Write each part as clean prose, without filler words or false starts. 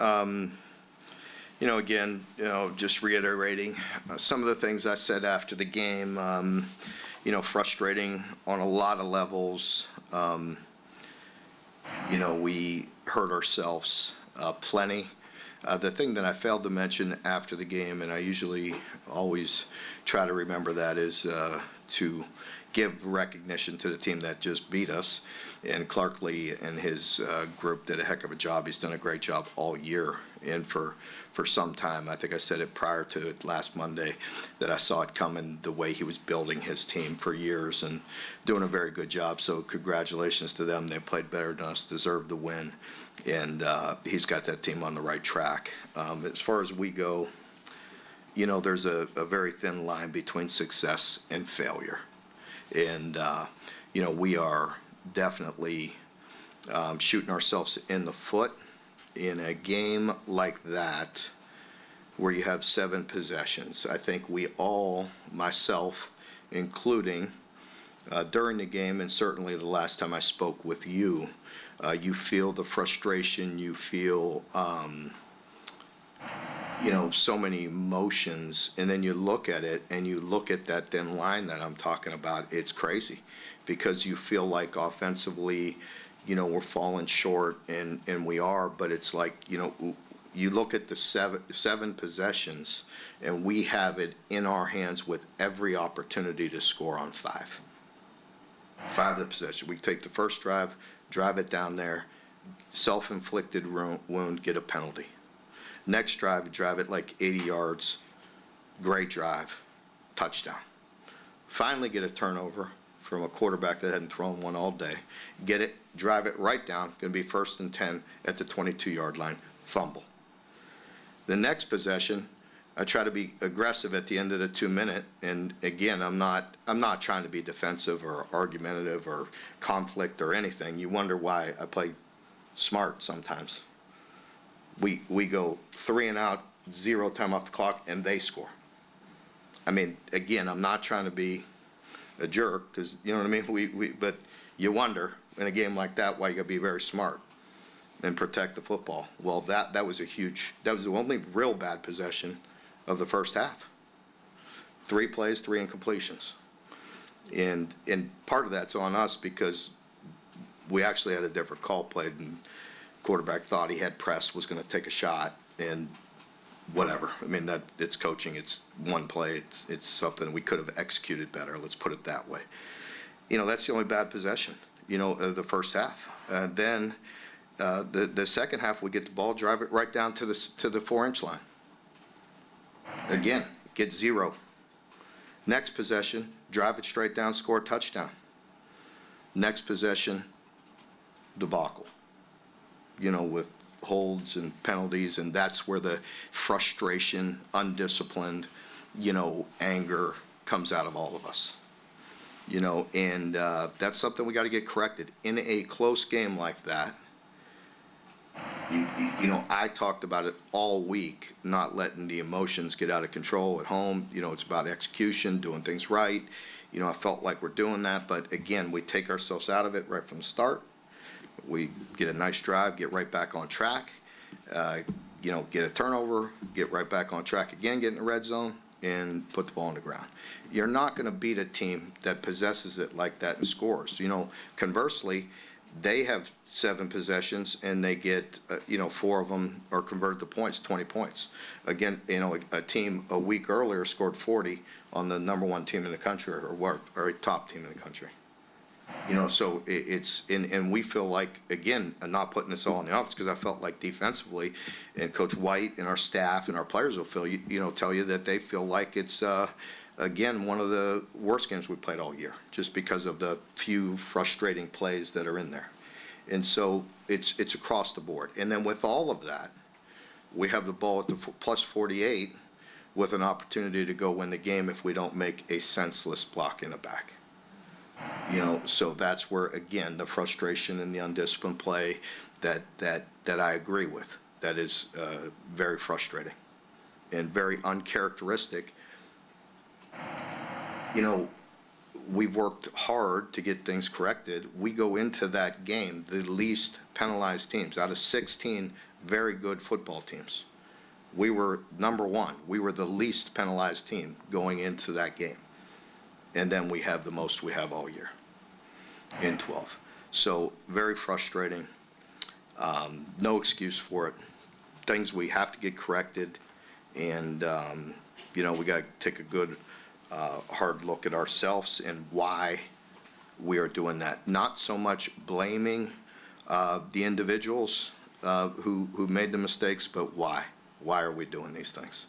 Um, again, just reiterating some of the things I said after the game. Frustrating on a lot of levels. We hurt ourselves plenty. The thing that I failed to mention after the game, and I usually always try to remember that, is to give recognition to the team that just beat us. And Clark Lee and his group did a heck of a job. He's done a great job all year and for some time. I think I said it prior to it last Monday that I saw it coming, the way he was building his team for years and doing a very good job. So congratulations to them. They played better than us, deserved the win, and he's got that team on the right track. As far as we go, there's a very thin line between success and failure. And, we are definitely shooting ourselves in the foot in a game like that where you have 7 possessions. I think we all, myself including, during the game and certainly the last time I spoke with you, you feel the frustration, you feel so many emotions, and then you look at it and you look at that thin line that I'm talking about. It's crazy because you feel like offensively, we're falling short, and we are, but it's like, you look at the seven possessions and we have it in our hands with every opportunity to score on 5 of the possession. We take the first drive it down there, self-inflicted wound, get a penalty. Next drive it like 80 yards, great drive, touchdown. Finally get a turnover from a quarterback that hadn't thrown one all day. Get it, drive it right down, going to be 1st and 10 at the 22-yard line, fumble. The next possession, I try to be aggressive at the end of the 2-minute, and again, I'm not trying to be defensive or argumentative or conflict or anything. You wonder why I play smart sometimes. We go 3 and out, 0 time off the clock, and they score. I mean, again, I'm not trying to be a jerk, because you know what I mean. But you wonder in a game like that why you got to be very smart and protect the football. Well, that was the only real bad possession of the first half. 3 plays, 3 incompletions, and part of that's on us because we actually had a different call played, and quarterback thought he had press, was going to take a shot, and whatever. I mean, that it's coaching. It's one play. It's something we could have executed better. Let's put it that way. That's the only bad possession, of the first half. Then the second half, we get the ball, drive it right down to the 4-inch line. Again, get 0. Next possession, drive it straight down, score a touchdown. Next possession, debacle. With holds and penalties, and that's where the frustration, undisciplined, anger comes out of all of us. And that's something we got to get corrected. In a close game like that, I talked about it all week, not letting the emotions get out of control at home. It's about execution, doing things right. I felt like we're doing that, but again, we take ourselves out of it right from the start. We get a nice drive, get right back on track, get a turnover, get right back on track again, get in the red zone, and put the ball on the ground. You're not going to beat a team that possesses it like that and scores. Conversely, they have 7 possessions and they get, 4 of them are converted to points, 20 points. Again, a team a week earlier scored 40 on the number 1 team in the country, or a top team in the country. So it's, and we feel like, again, I'm not putting this all in the office, because I felt like defensively, and Coach White and our staff and our players will tell you that they feel like it's, again, one of the worst games we played all year, just because of the few frustrating plays that are in there. And so it's across the board. And then with all of that, we have the ball at the plus 48 with an opportunity to go win the game if we don't make a senseless block in the back. So that's where, again, the frustration and the undisciplined play that I agree with. That is very frustrating and very uncharacteristic. We've worked hard to get things corrected. We go into that game the least penalized teams. Out of 16 very good football teams. We were number one. We were the least penalized team going into that game. And then we have the most we have all year in 12. So very frustrating. No excuse for it. Things we have to get corrected. And, we got to take a good, hard look at ourselves and why we are doing that. Not so much blaming the individuals who made the mistakes, but why. Why are we doing these things?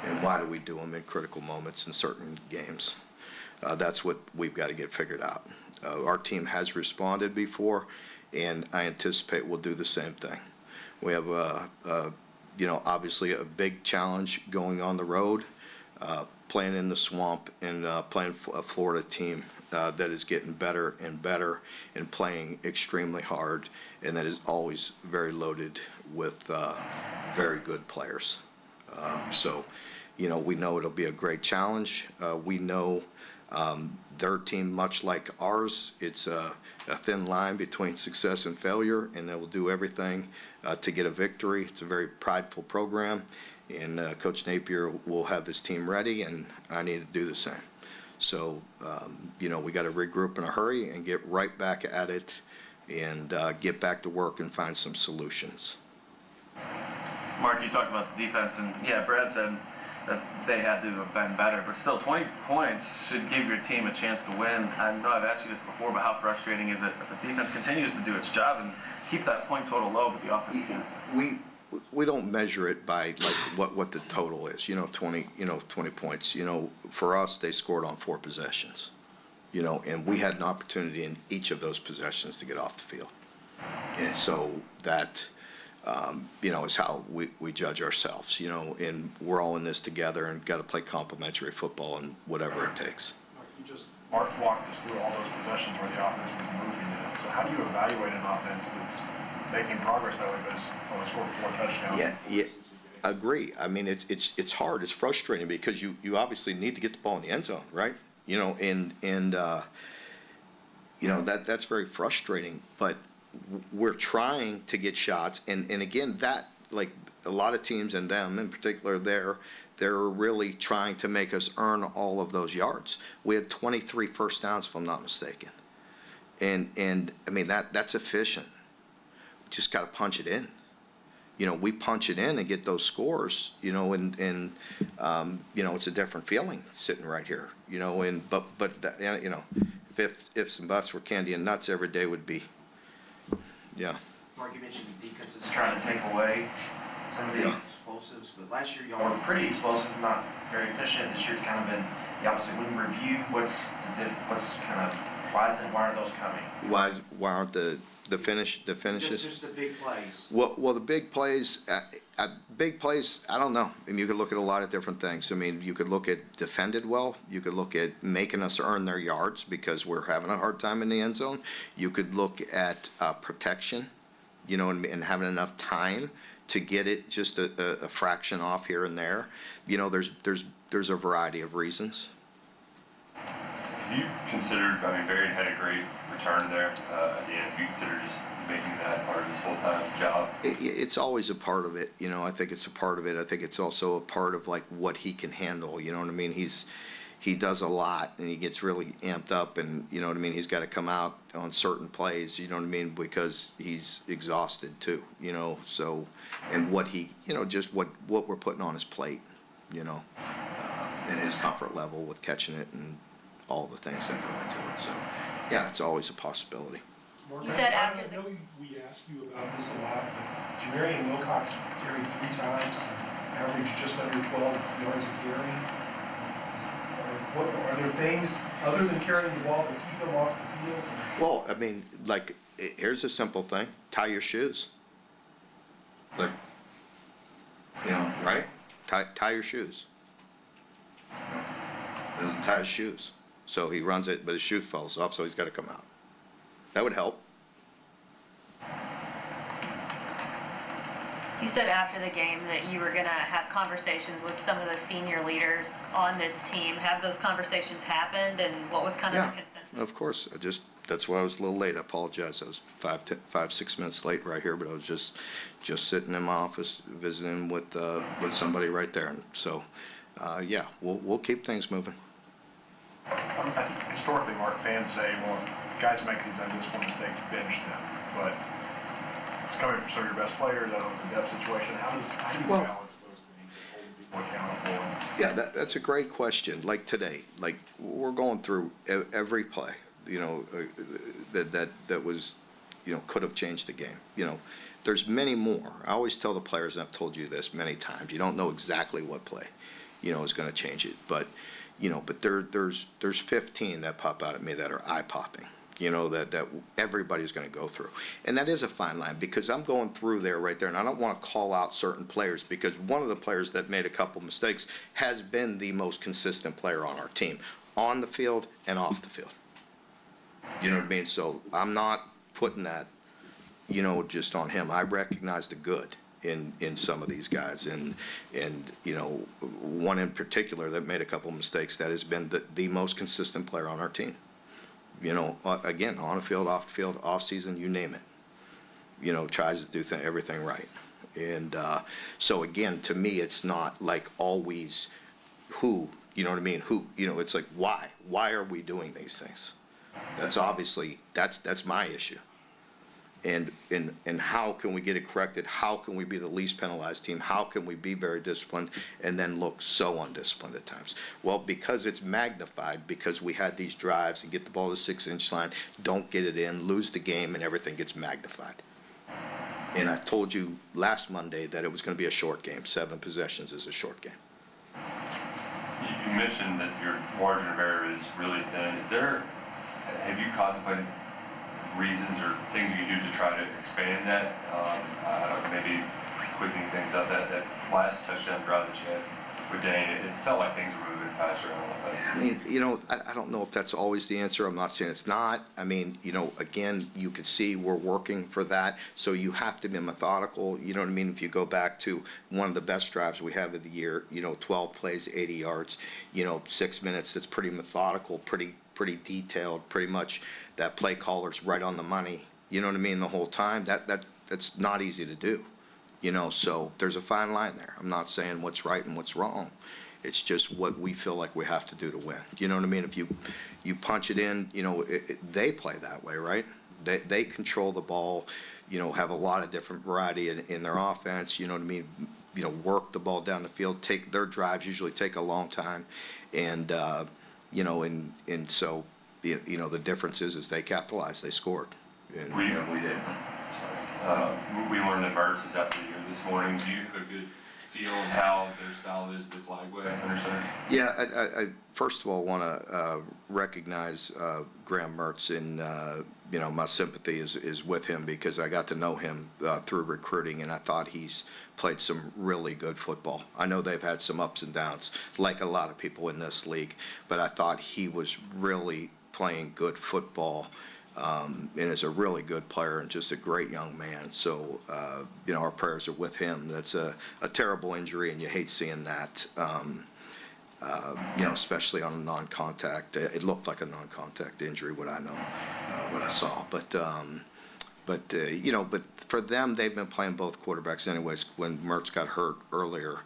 And why do we do them in critical moments in certain games? That's what we've got to get figured out. Our team has responded before, and I anticipate we'll do the same thing. We have, obviously a big challenge going on the road, playing in the swamp and playing a Florida team that is getting better and better and playing extremely hard, and that is always very loaded with very good players. So, we know it'll be a great challenge. We know their team, much like ours, it's a thin line between success and failure, and they will do everything to get a victory. It's a very prideful program, and Coach Napier will have his team ready, and I need to do the same. So, we got to regroup in a hurry and get right back at it and get back to work and find some solutions. Mark, you talked about the defense, and yeah, Brad said that they had to have been better, but still 20 points should give your team a chance to win. I know I've asked you this before, but how frustrating is it that the defense continues to do its job and keep that point total low, but the offense can't? We don't measure it by like what the total is, 20 points. For us, they scored on 4 possessions, and we had an opportunity in each of those possessions to get off the field. And so that, is how we judge ourselves, and we're all in this together and got to play complementary football and whatever it takes. You just walked us through all those possessions where the offense was moving it. So how do you evaluate an offense that's making progress that way, but only scored 4 touchdowns? Yeah, agree. I mean, it's hard. It's frustrating because you obviously need to get the ball in the end zone, right? That's very frustrating. But we're trying to get shots, and again, that, like a lot of teams and them in particular, they're really trying to make us earn all of those yards. We had 23 first downs, if I'm not mistaken, and I mean that's efficient. Just got to punch it in. We punch it in and get those scores, and it's a different feeling sitting right here, but if ifs and buts were candy and nuts every day would be, yeah. Mark, you mentioned the defense is trying to take away some of the explosives, but last year y'all were pretty explosive, not very efficient. This year it's kind of been the opposite. When you review, why are those coming? Why aren't the finishes? Just the big plays. Well, the big plays, I don't know. I mean, you could look at a lot of different things. I mean, you could look at defended well. You could look at making us earn their yards because we're having a hard time in the end zone. You could look at protection, and having enough time to get it just a fraction off here and there. There's a variety of reasons. Have you considered, Varian had a great return there at the end. Have you considered just making that part of his full-time job? It's always a part of it. I think it's a part of it. I think it's also a part of like what he can handle. You know what I mean? He does a lot and he gets really amped up, and he's got to come out on certain plays, because he's exhausted too, so, and what he, just what we're putting on his plate, and his comfort level with catching it and all the things that go into it. So, yeah, it's always a possibility. Mark, You said I know we asked you about this a lot, but Jamarian Wilcox carried 3 times, averaged just under 12 yards a carry. Are there things other than carrying the ball to keep them off the field? Well, I mean, like, here's a simple thing: tie your shoes. Like, right? Tie your shoes. He doesn't tie his shoes. So he runs it, but his shoe falls off, so he's got to come out. That would help. You said after the game that you were going to have conversations with some of the senior leaders on this team. Have those conversations happened, and what was kind of the consensus? Of course. Just, that's why I was a little late. I apologize. I was 6 minutes late right here, but I was just sitting in my office visiting with somebody right there. And so, yeah, we'll keep things moving. I think historically, Mark, fans say, well, guys make these undisciplined mistakes, bench them. But it's coming from some of your best players. I don't know the depth situation. How do you balance those things and hold people accountable? Yeah, that's a great question. Like today, like we're going through every play, that was, could have changed the game. There's many more. I always tell the players, and I've told you this many times, you don't know exactly what play, is going to change it. But, there's 15 that pop out at me that are eye-popping, that everybody's going to go through. And that is a fine line, because I'm going through there right there, and I don't want to call out certain players, because one of the players that made a couple mistakes has been the most consistent player on our team, on the field and off the field. You know what I mean? So I'm not putting that, just on him. I recognize the good in some of these guys, and one in particular that made a couple mistakes that has been the most consistent player on our team. Again, on the field, off the field, off season, you name it. Tries to do everything right. And so again, to me, it's not like always who, you know what I mean? Who, it's like why? Why are we doing these things? That's obviously, that's my issue. And how can we get it corrected? How can we be the least penalized team? How can we be very disciplined and then look so undisciplined at times? Well, because it's magnified, because we had these drives and get the ball to the 6-inch line, don't get it in, lose the game, and everything gets magnified. And I told you last Monday that it was going to be a short game. 7 possessions is a short game. You mentioned that your margin of error is really thin. Have you contemplated reasons or things you can do to try to expand that? I don't know, maybe quickening things up. That last touchdown drive that you had with Dane, it felt like things were moving faster. I mean, I don't know if that's always the answer. I'm not saying it's not. I mean, again, you could see we're working for that. So you have to be methodical. You know what I mean? If you go back to one of the best drives we have of the year, 12 plays, 80 yards, 6 minutes, that's pretty methodical, pretty detailed, pretty much that play caller's right on the money, you know what I mean, the whole time. That's not easy to do, so there's a fine line there. I'm not saying what's right and what's wrong. It's just what we feel like we have to do to win. You know what I mean? If you punch it in, they play that way, right? They control the ball, have a lot of different variety in their offense, you know what I mean? Work the ball down the field, their drives usually take a long time, and and so, the difference is they capitalized, they scored. And we did. We learned that Mertz is out for the year this morning. Do you have a good feel of how their style is with Lagway under center? Yeah, I first of all want to recognize Graham Mertz, and my sympathy is with him, because I got to know him through recruiting, and I thought he's played some really good football. I know they've had some ups and downs, like a lot of people in this league, but I thought he was really playing good football, and is a really good player and just a great young man. So, our prayers are with him. That's a terrible injury, and you hate seeing that, especially on a non-contact. It looked like a non-contact injury, what I saw. But for them, they've been playing both quarterbacks anyways. When Mertz got hurt earlier,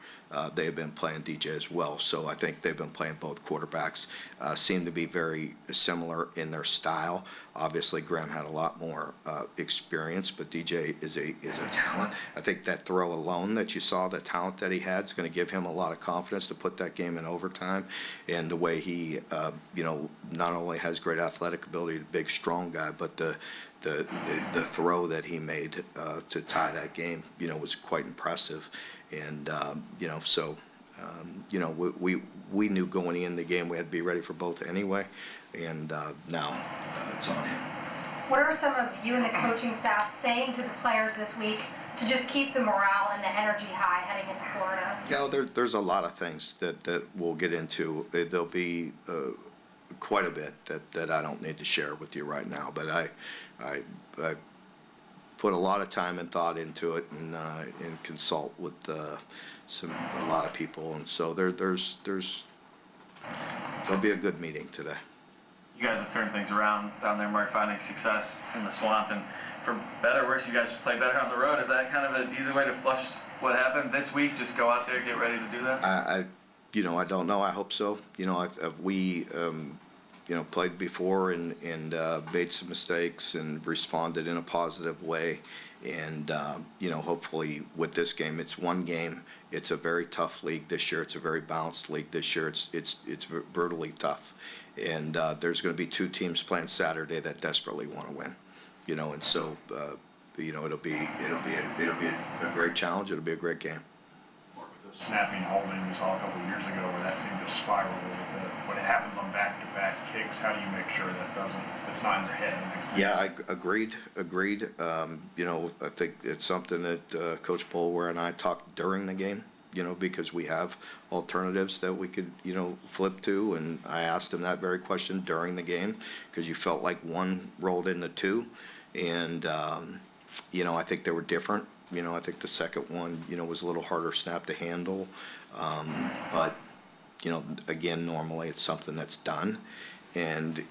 they've been playing DJ as well. So I think they've been playing both quarterbacks. Seem to be very similar in their style. Obviously, Graham had a lot more experience, but DJ is a talent. I think that throw alone that you saw, the talent that he had, is going to give him a lot of confidence to put that game in overtime. And the way he, not only has great athletic ability, a big, strong guy, but the throw that he made to tie that game, was quite impressive. And we knew going in the game we had to be ready for both anyway. And now it's on him. What are some of you and the coaching staff saying to the players this week to just keep the morale and the energy high heading into Florida? Yeah, there's a lot of things that we'll get into. There'll be quite a bit that I don't need to share with you right now, but I put a lot of time and thought into it, and consult with a lot of people, and so there'll be a good meeting today. You guys have turned things around down there, Mark, finding success in the swamp, and for better or worse, you guys just play better on the road. Is that kind of an easy way to flush what happened this week? Just go out there, get ready to do that? I I don't know. I hope so. We played before and made some mistakes and responded in a positive way. And, hopefully with this game, it's one game. It's a very tough league this year. It's a very balanced league this year. It's brutally tough. And there's going to be two teams playing Saturday that desperately want to win. And so, it'll be a great challenge. It'll be a great game. The snapping holding we saw a couple of years ago where that seemed to spiral a little bit. When it happens on back-to-back kicks, how do you make sure it's not in their head the next time? Yeah, agreed. I think it's something that Coach Bulwer and I talked during the game, because we have alternatives that we could, flip to. And I asked him that very question during the game because you felt like one rolled into two. And, I think they were different. I think the second one, was a little harder snap to handle. But, again, normally it's something that's done. And,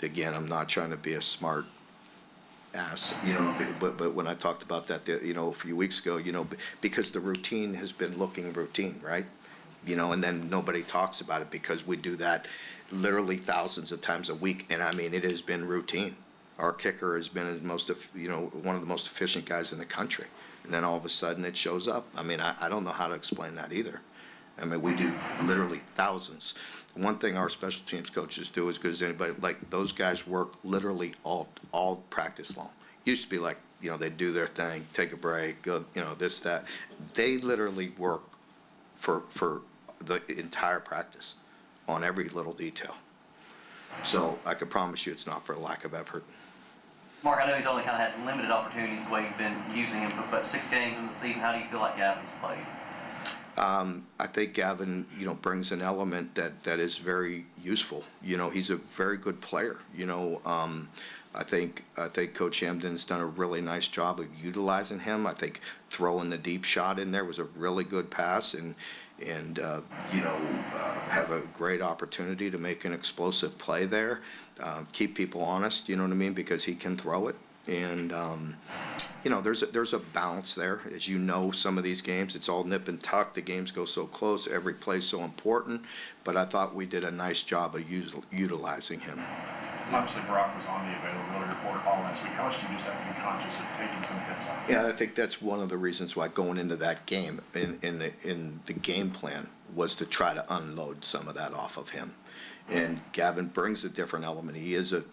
again, I'm not trying to be a smart ass, but when I talked about that, a few weeks ago, because the routine has been looking routine, right? And then nobody talks about it because we do that literally thousands of times a week. And I mean, it has been routine. Our kicker has been one of the most efficient guys in the country. And then all of a sudden it shows up. I mean, I don't know how to explain that either. I mean, we do literally thousands. One thing our special teams coaches do as good as anybody, like those guys work literally all practice long. Used to be like, they do their thing, take a break, go, this, that. They literally work for the entire practice on every little detail. So I can promise you it's not for a lack of effort. Mark, I know he's only kind of had limited opportunities the way you've been using him, but 6 games in the season, how do you feel like Gavin's played? I think Gavin, brings an element that is very useful. He's a very good player. I think Coach Hamden's done a really nice job of utilizing him. I think throwing the deep shot in there was a really good pass, and have a great opportunity to make an explosive play there. Keep people honest, you know what I mean, because he can throw it. And there's a balance there. As some of these games, it's all nip and tuck. The games go so close. Every play's so important. But I thought we did a nice job of utilizing him. Obviously, Brock was on the availability report all last week. How much do you just have to be conscious of taking some hits on? Yeah, I think that's one of the reasons why going into that game, in the game plan, was to try to unload some of that off of him. And Gavin brings a different element. He is a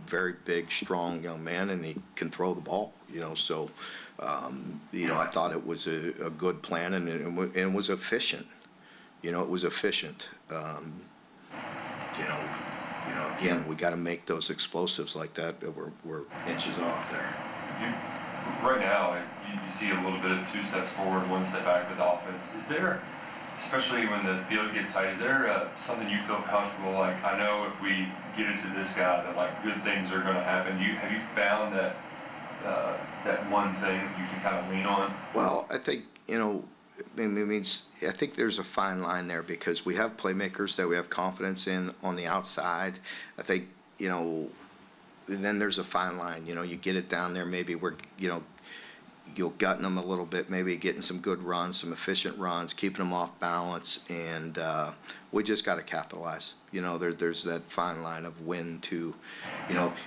very big, strong young man, and he can throw the ball. So I thought it was a good plan, and it was efficient. It was efficient. Again, we got to make those explosives like that we're inches off there. Right now, you see a little bit of 2 steps forward, 1 step back with offense. Is there, especially when the field gets tight, is there something you feel comfortable? Like, I know if we get it to this guy, that like good things are going to happen. Have you found that that one thing you can kind of lean on? Well, I think I think there's a fine line there because we have playmakers that we have confidence in on the outside. I think then there's a fine line. You get it down there. Maybe we're you're gutting them a little bit, maybe getting some good runs, some efficient runs, keeping them off balance, and we just got to capitalize. There's that fine line of when to,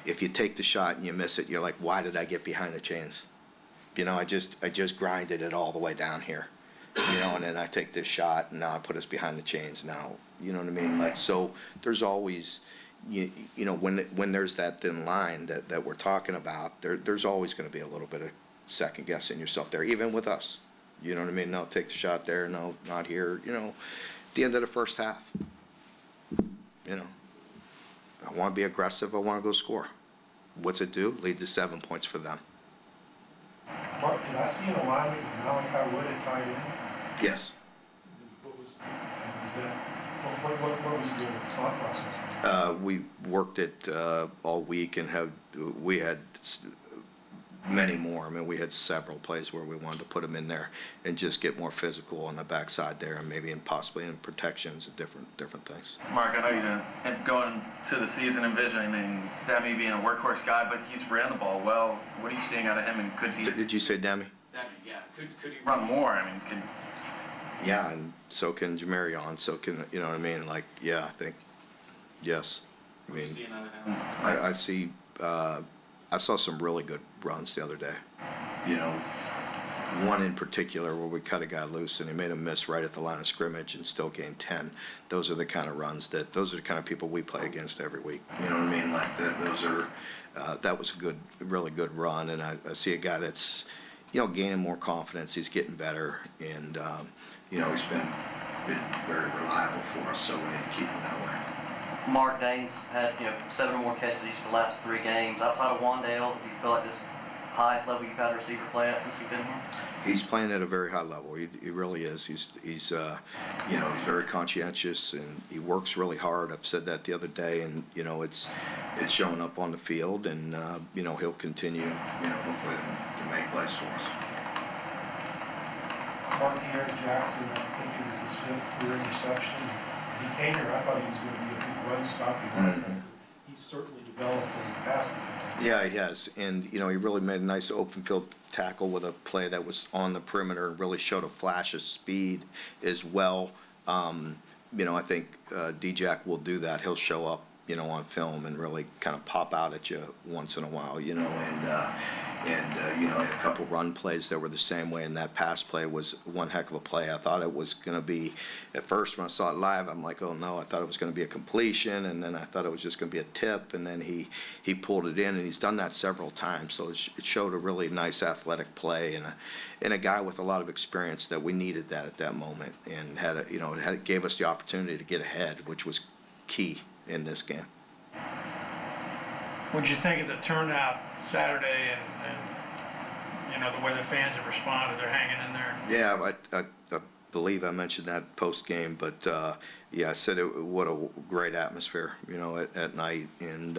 if you take the shot and you miss it, you're like, why did I get behind the chains? I just grinded it all the way down here, and then I take this shot and now I put us behind the chains now. You know what I mean? Like, so there's always, when there's that thin line that we're talking about, there's always going to be a little bit of second guessing yourself there, even with us. You know what I mean? No, take the shot there. No, not here. At the end of the first half, I want to be aggressive. I want to go score. What's it do? Lead to 7 points for them. Mark, did I see an alignment with Malachi Wood at tight end? Yes. What was that? What was the thought process? We worked it all week and we had many more. I mean, we had several plays where we wanted to put him in there and just get more physical on the backside there, and maybe possibly in protections and different things. Mark, I know you didn't going to the season envisioning Demi being a workhorse guy, but he's ran the ball well. What are you seeing out of him, and could he? Did you say Demi? Demi, yeah. Could he run more? I mean, could. Yeah, and so can Jamarion. So can, you know what I mean? Like, yeah, I think yes. I What are you mean, seeing out of him? I see. I saw some really good runs the other day. You know, one in particular where we cut a guy loose and he made him miss right at the line of scrimmage and still gained 10. Those are the kind of runs those are the kind of people we play against every week. You know what I mean? Like those are. That was a really good run, and I see a guy that's, you know, gaining more confidence. He's getting better, and you know, he's been very reliable for us. So we need to keep him that way. Mark Dane's had, 7 or more catches each of the last 3 games. Outside of Wandale, do you feel like this highest level you've had a receiver play at since you've been here? He's playing at a very high level. He really is. He's you know, he's very conscientious and he works really hard. I've said that the other day, and you know, it's showing up on the field, and you know, he'll continue, you know, hopefully to make plays for us. Mark Jackson, I think it was his 5th career interception. He came here, I thought he was going to be a big run stopper. Mm-hmm. He's certainly developed as a passer. Yeah, he has, and you know, he really made a nice open field tackle with a play that was on the perimeter and really showed a flash of speed as well. You know, I think D-Jack will do that. He'll show up, you know, on film and really kind of pop out at you once in a while, you know, and you know, a couple run plays that were the same way, and that pass play was one heck of a play. I thought it was going to be, at first when I saw it live, I'm like, oh no, I thought it was going to be a completion, and then I thought it was just going to be a tip, and then he pulled it in, and he's done that several times, so it showed a really nice athletic play, and a guy with a lot of experience that we needed that at that moment, and it gave us the opportunity to get ahead, which was key in this game. What'd you think of the turnout Saturday and you know, the way the fans have responded? They're hanging in there. Yeah, I believe I mentioned that post game, but yeah, I said what a great atmosphere, you know, at night, and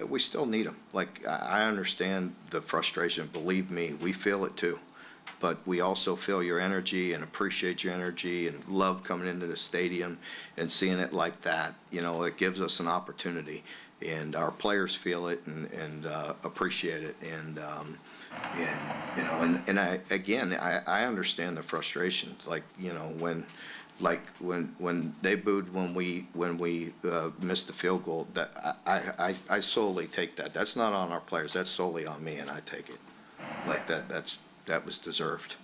we still need them. Like, I understand the frustration. Believe me, we feel it too. But we also feel your energy and appreciate your energy and love coming into the stadium and seeing it like that. You know, it gives us an opportunity, and our players feel it and appreciate it. And you know, and I understand the frustration. Like, you know, when they booed when we missed the field goal, that I solely take that. That's not on our players. That's solely on me, and I take it like that. That was deserved,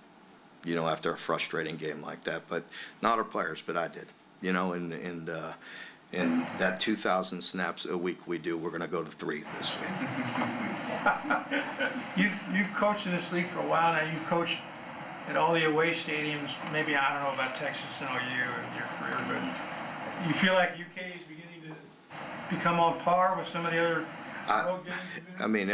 you know, after a frustrating game like that. But not our players, but I did, you know, and that 2,000 snaps a week we do, we're going to go to 3 this week. You've coached in this league for a while now. You've coached at all the away stadiums. Maybe, I don't know about Texas and OU in your career, but you feel like UK is beginning to become on par with some of the other road games you've been in? I mean,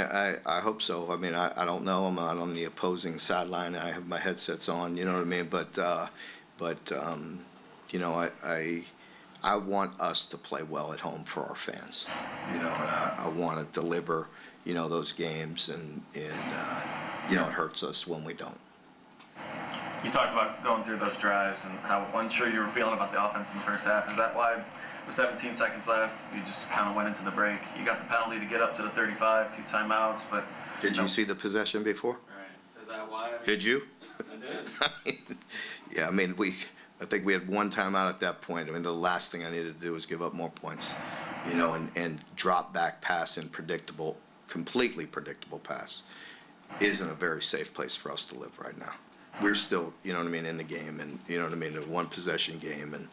I hope so. I mean, I don't know. I'm out on the opposing sideline. I have my headsets on, you know what I mean? But you know, I want us to play well at home for our fans, you know, and I want to deliver, you know, those games, and you know, it hurts us when we don't. You talked about going through those drives and how unsure you were feeling about the offense in the first half. Is that why, with 17 seconds left, you just kind of went into the break? You got the penalty to get up to the 35, 2 timeouts, but... Did you see the possession before? Right. Is that why? Did you? I did. Yeah, I mean, I think we had 1 timeout at that point. I mean, the last thing I needed to do was give up more points, you know, and drop back pass in completely predictable pass isn't a very safe place for us to live right now. We're still, you know what I mean, in the game, and you know what I mean, a 1-possession game, and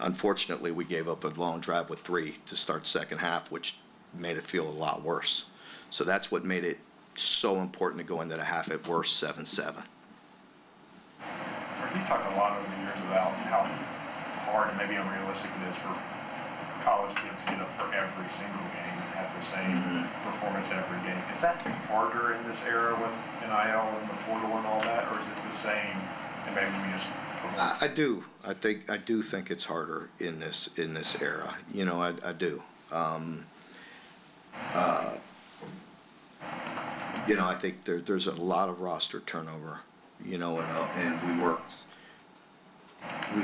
unfortunately we gave up a long drive with 3 to start second half, which made it feel a lot worse. So that's what made it so important to go into the half at worst 7-7. You talked a lot over the years about how hard and maybe unrealistic it is for college kids to get up for every single game and have the same performance every game. Is that harder in this era with NIL and the portal and all that, or is it the same? And maybe we just I do think it's harder in this era. You know, I do. you know, I think there's a lot of roster turnover, you know, and we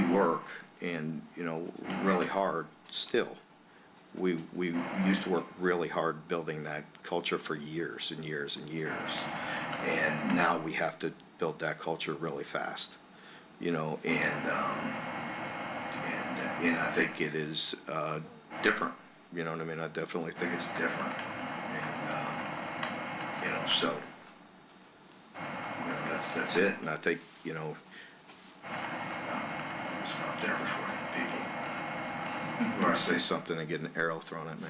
work and, you know, really hard still. We used to work really hard building that culture for years and years and years. And now we have to build that culture really fast, you know, and I think it is different, you know what I mean? I definitely think it's different. And, you know, so, you know, that's it. And I think, you know, I'll stop there before people, or I say something and get an arrow thrown at me.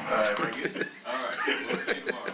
All right, very good. All right, we'll see you tomorrow.